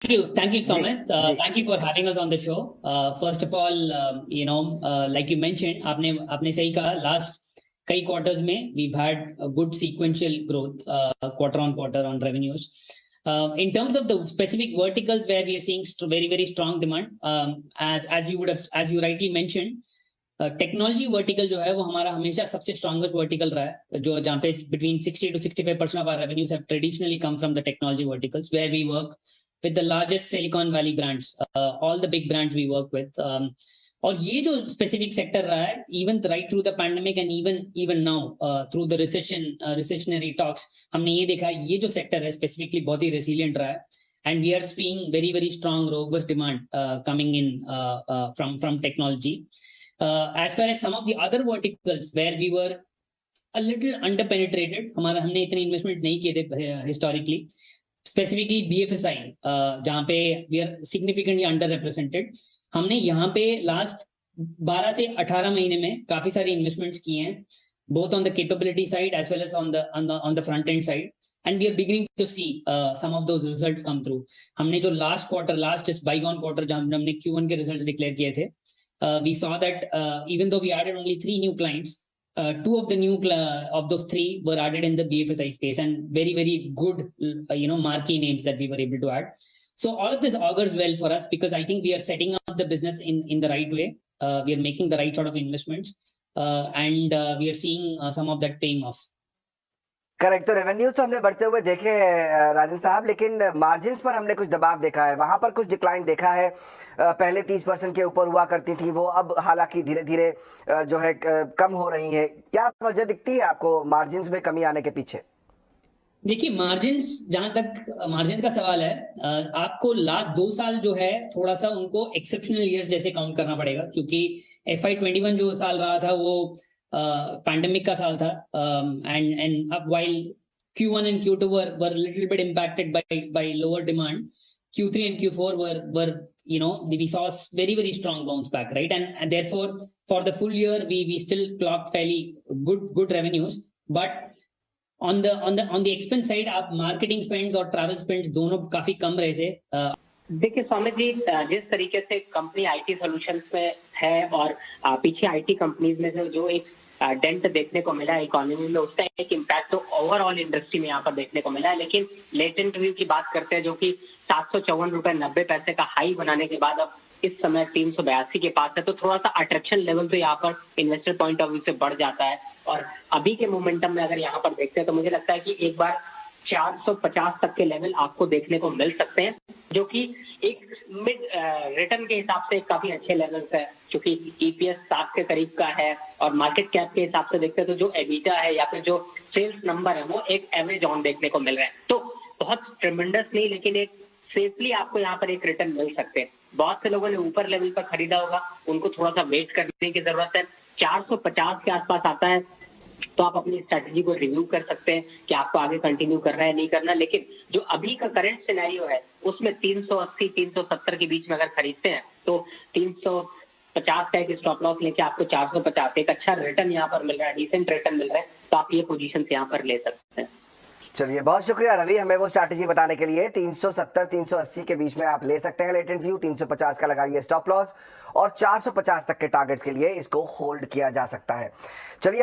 Thank you, ji Sumit. Ji. Thank you for having us on the show. First of all, like you mentioned, आपने सही कहा. Last कई quarters में we've had a good sequential growth, quarter on quarter on revenues. In terms of the specific verticals where we are seeing very very strong demand, as you rightly mentioned, technology vertical जो है वो हमारा हमेशा सबसे strongest vertical रहा है, जो जहाँ पे between 60 to 65% of our revenues have traditionally come from the technology verticals where we work with the largest Silicon Valley brands, all the big brands we work with. और ये जो specific sector रहा है, even right through the pandemic and even now through the recessionary talks, हमने ये देखा है ये जो sector है specifically बहुत ही resilient रहा है, and we are seeing very very strong robust demand coming in from technology. As far as some of the other verticals where we were a little underpenetrated, हमने इतने इन्वेस्टमेंट नहीं किए थे historically, specifically BFSI, जहाँ पे we are significantly underrepresented. हमने यहाँ पे लास्ट 12 से 18 महीने में काफी सारी इन्वेस्टमेंट्स किए हैं, both on the capability side as well as on the front end side, and we are beginning to see some of those results come through. हमने जो लास्ट bygone quarter जहाँ हमने Q1 के रिजल्ट्स डिक्लेयर किए थे, we saw that even though we added only 3 new clients, two of the new of those 3 were added in the BFSI space, and very very good marquee names that we were able to add. So all of this augurs well for us, because I think we are setting up the business in the right way. We are making the right sort of investments, and we are seeing some of that paying off. Correct. तो revenues तो हमने बढ़ते हुए देखे हैं राजन साहब, लेकिन margins पर हमने कुछ दबाव देखा है, वहां पर कुछ डिक्लाइन देखा है। पहले 30% के ऊपर हुआ करती थी वो, अब हालांकि धीरे धीरे जो है कम हो रही है। क्या वजह दिखती है आपको मार्जिन्स में कमी आने के पीछे? देखिए, मार्जिन्स, जहां तक मार्जिन्स का सवाल है, आपको लास्ट 2 साल जो है थोड़ा सा उनको एक्सेप्शनल ईयर्स जैसे काउंट करना पड़ेगा, क्योंकि FY21 जो साल रहा था वो पैंडेमिक का साल था, एंड अब while Q1 and Q2 were a little bit impacted by lower demand, Q3 and Q4 were we saw a very very strong bounce back, right? And therefore for the full year we still clocked fairly good revenues, but on the expense side आप marketing spends और travel spends दोनों काफी कम रहे थे. देखिए सौमित जी, जिस तरीके से कंपनी आईटी सॉल्यूशंस में है और पीछे आईटी कंपनीज में से जो एक डेंट देखने को मिला है इकोनॉमी में, उसका एक इम्पैक्ट तो ओवरऑल इंडस्ट्री में यहाँ पर देखने को मिला है. लेकिन लेटेंट व्यू की बात करते हैं, जो कि 754 रुपए 90 पैसे का हाई बनाने के बाद अब इस समय 382 के पास है, तो थोड़ा सा अट्रैक्शन लेवल तो यहाँ पर इन्वेस्टर पॉइंट ऑफ व्यू से बढ़ जाता है. और अभी के मोमेंटम में अगर यहाँ पर देखते हैं तो मुझे लगता है कि एक बार 450 तक के लेवल आपको देखने को मिल सकते हैं, जो कि एक मिड रिटर्न के हिसाब से काफी अच्छे लेवल्स है, क्योंकि EPS 7 के करीब का है. और मार्केट कैप के हिसाब से देखते हैं तो जो एबिटा है या फिर जो सेल्स नंबर है वो एक एवरेज ऑन देखने को मिल रहा है. तो बहुत ट्रेमेंडस नहीं, लेकिन एक सेफली आपको यहाँ पर एक रिटर्न मिल सकते हैं. बहुत से लोगों ने ऊपर लेवल पर खरीदा होगा, उनको थोड़ा सा वेट करने की जरूरत है. 450 के आसपास आता है तो आप अपनी स्ट्रेटजी को रिव्यू कर सकते हैं कि आपको आगे कंटिन्यू करना है नहीं करना. लेकिन जो अभी का करंट सिनेरियो है उसमें 380 370 के बीच में अगर खरीदते हैं तो 350 का एक स्टॉप लॉस लेके आपको 450 एक अच्छा रिटर्न यहाँ पर मिल रहा है, डिसेंट रिटर्न मिल रहा है, तो आप ये पोजीशन यहाँ पर ले सकते हैं. चलिए, बहुत शुक्रिया रवि हमें वो स्ट्रैटेजी बताने के लिए। 370 380 के बीच में आप ले सकते हैं लेटेंट व्यू, 350 का लगाइए स्टॉप लॉस, और 450 तक के टारगेट्स के लिए इसको होल्ड किया जा सकता है. चलिए